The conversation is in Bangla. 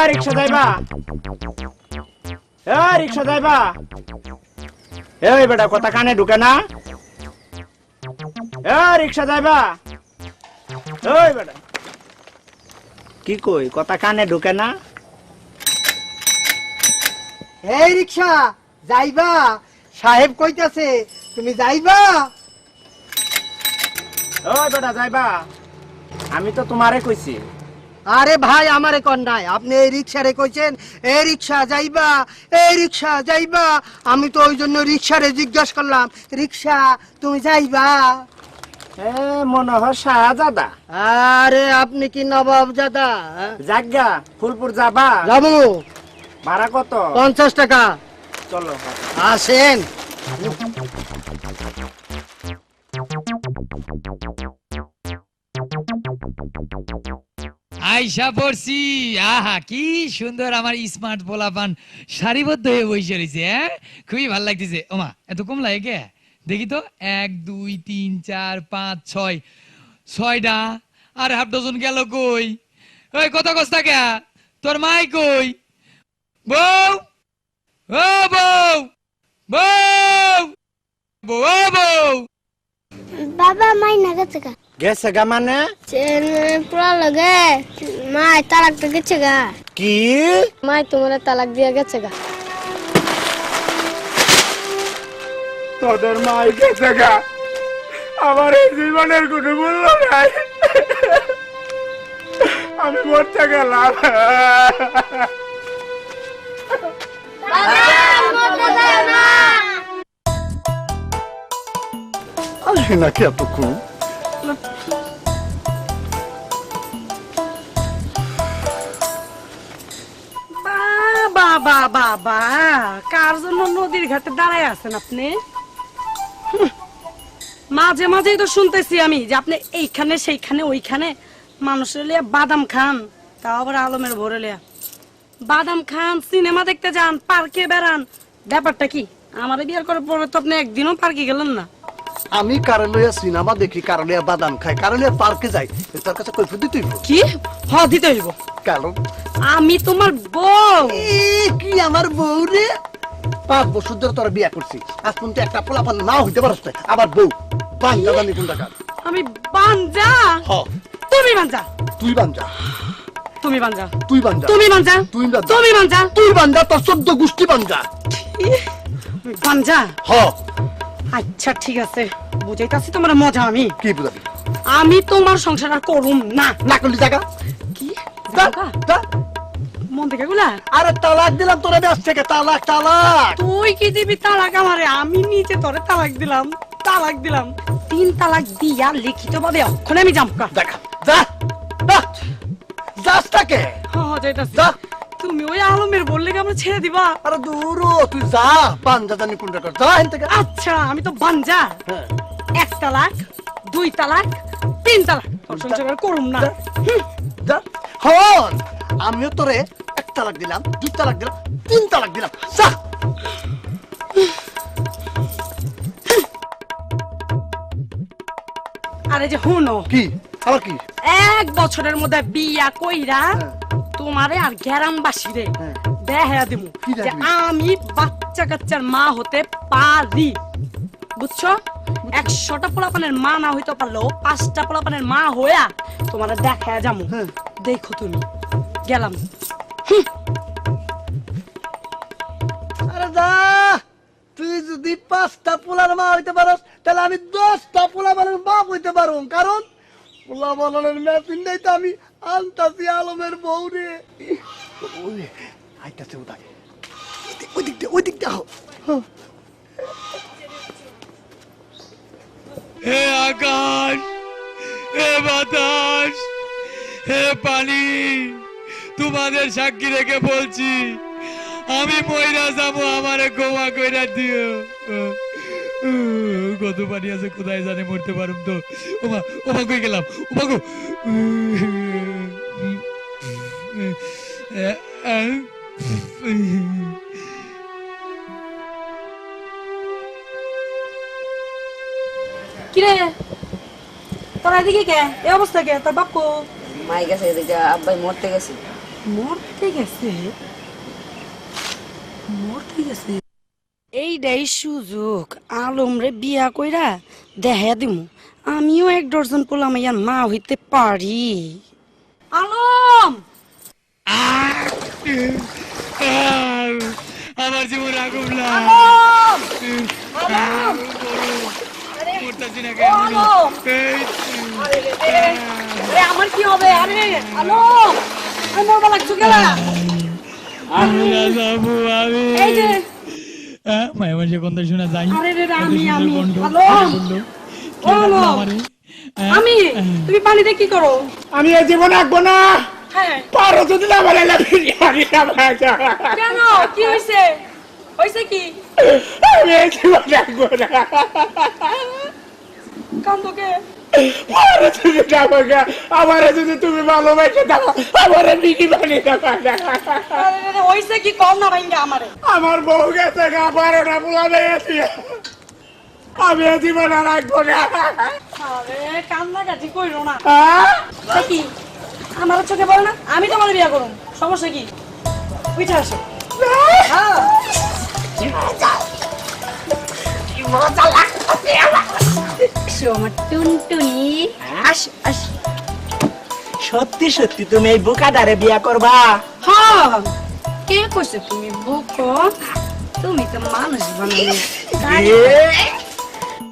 রিক্সা যাইবা, রিক্সা যাইবা। এই বেটা কথা কানে ঢুকে না। রিক্সা যাইবা। ওই বেটা কি কই কথা কানে ঢুকে না। এই রিক্সা যাইবা, সাহেব কইতাছে তুমি যাইবা। ওই বেটা যাইবা, আমি তো তোমারে কইছি। আরে ভাই আমারে কোন নাই, আপনি এই রিক্সারে কইছেন এই রিক্সা যাইবা, এই রিক্সা যাইবা। আমি তো ওই জন্য রিক্সারে জিজ্ঞাসা করলাম রিক্সা তুমি যাইবা। মনে হয় শাহজাদা। আরে আপনি কি নবাব জাদা? জাগা ফুলপুর যাবা? যাবো। ভাড়া কত? 50 টাকা। চলো আসেন। আইসা পড়ছি। আহা কি সুন্দর আমার স্মার্ট পোলাপান সারিবদ্ধ হয়ে বসে রয়েছে। খুবই ভালো লাগতেছে। ওমা এত কম লাগে কে? দেখি তো 1 2 3 4 5 6 6টা। আর হাফ ডজন গেল কই? ওই কত কস্তা কে? তোর মাই কই? বউ ও বউ, বউ বউ বউ। বাবা মাই না গেছে গা। গেছে গা মানে? পুরা লগে মাই তালাক তো গেছে গা। কি মাই তোমার তালাক দিয়া গেছে গা। তোদের মাই গেছে গা? আমার এই জীবনের কোনো মূল্য নাই। আমি মরতে গেলাম। আসে নাকি এতক্ষণ? বাবা বাবা কার জন্য নদীর ঘাটে দাঁড়ায় আছেন আপনি? মাঝে মাঝেই তো শুনতেছি আমি যে আপনি এইখানে সেইখানে ওইখানে মানুষের লিয়া বাদাম খান, তাও আবার আলমের ভরে লিয়া বাদাম খান, সিনেমা দেখতে যান, পার্কে বেড়ান। ব্যাপারটা কি? আমার বিয়ার করার পরে তো আপনি একদিনও পার্কে গেলেন না। আমি কারলিয়া সিনেমা দেখি, কারলিয়া বাদাম খাই, কারলিয়া পার্কে যাই, তোর কাছে কই ফুদি তুই কি হ দিতে হইব? কারণ আমি তোমার বউ। কি আমার বউ রে? 5 বছর ধরে তোর বিয়া করছি, আজ পর্যন্ত একটা পোলাপান না হইতে পারছ না। আবার বউ বাঞ্জা জানি কোন টাকা? আমি বাঞ্জা? হ তুমি বাঞ্জা। তুই বাঞ্জা। তুমি বাঞ্জা। তুই বাঞ্জা। তুমি বাঞ্জা। তুই বাঞ্জা। তুমি বাঞ্জা। তুই বাঞ্জা, তোর 14 গোষ্ঠী বাঞ্জা। বাঞ্জা? হ। আচ্ছা ঠিক আছে, বুঝাইতাছি তোমার মজা। আমি কি বুঝাবি? আমি তোমার সংসার আর করুম না। না করলি জায়গা কি জাগা? মন থেকে গুলা? আরে তালাক দিলাম তোর কাছ থেকে, তালাক তালাক। তুই কি দিবি তালাক আমারে? আমি নিজে তোরে তালাক দিলাম, তালাক দিলাম। 3 তালাক দিয়া লিখিত ভাবে এখন আমি জামকা। দেখা যা যাসটাকে। হ্যাঁ যাইতাছি। যা। তুমি ওই আলমের বললে কি আমরা ছেড়ে দিবা? আরে দূর তুই যা, বাঞ্জা জানি কোন টাকা, যা এখান থেকে। আচ্ছা আমি তো বাঞ্জা। হ্যাঁ। 1 তালাক 2 তালাক 3 তালাক তোর সংসার আর করুম না। যা হন, আমিও তোরে 1 তালাক দিলাম, 2 তালাক দিলাম, 3 তালাক দিলাম। যা। আরে যে হুনো কি আবার কি? 1 বছরের মধ্যে বিয়া কইরা তোমারে আর গ্রামবাসী রে দেখা দিমু কি যে দেখবি? আমি বাচ্চা কাচ্চার মা হতে পারি। বুঝছো? 100টা পোলাপানের মা না হইতে পারলেও 5টা পোলাপানের মা হইয়া তোমারে দেখা যামু। দেখো তুমি গেলাম। আরে যা, তুই যদি 5টা পোলার মা হইতে পারস তাহলে আমি 10টা পোলাপানের মা হইতে পারুম। কারণ পোলা বলানোর মেশিন নেই তো আমি আনতাছি আলমের বউ রে। ওই আইতাছে ওটাকে, ওই দিক দেখো। হে আকাশ, হে বাতাস, হে পানি, তোমাদের সাক্ষী রেখে বলছি আমি মইরা যাবো, আমারে গোমা কইরা দিও। কত পানি আছে কোথায় জানে, মরতে পারুম তো। ওমা ওমা কই গেলাম, ওমা গো। কিরে তোরা এদিকে কে এই অবস্থা কে তোর বাপু মাই গেছে এদিকে আব্বাই মরতে গেছে। মরতে গেছে এইটাই সুযোগ আলমরে বিয়া কইরা দেখা দিমু আমিও 1 ডজন পোলা মাইয়ার মা হইতে পারি। আলম আমার জীবন আগুন না মরতাছি না কেন? আরে আমার কি হবে? আরে আলম আমি মরবা লাগছো কেলা? আমি না যাবো আমি এই যে মায়ের মাঝে কথা শোনা যাই আরে রে এত আমি সুন্দর আমি কণ্ঠ। আলম বললো, কে আলম, ডাকলো আমারে? আমি তুমি পানিতে কি করো? আমি এই জীবন রাখবো না। হ্যাঁ পারো যদি না বলে বিরিয়ানি কেন কি হইছে? হইছে কি? আমি এই জীবন রাখবো না। কান্দোকে পারো যদি যাবো না, আমারে যদি তুমি ভালোবাসে দাও, আমারে বিরিয়ানি দেবা না। আরে রে হইছে কি কম না ভাইঙ্গা আমারে? আমার বউ গেছে গা, পারো না পোলা গেছি, আমি এই জীবন আর রাখবো না। আরে কান্নাকাটি কইরো না। হ্যাঁ? সে কি আমার চোখে পড়ে না? আমি তোমার বিয়া করুম, সমস্যা কি? উঠে আসো। হ্যাঁ আমার টুনটুনি আস আস। সত্যি সত্যি তুমি এই বোকাটারে বিয়া করবা? হ্যাঁ কে কইছে তুমি বুকো? তুমি তো মানুষ বানালে এ,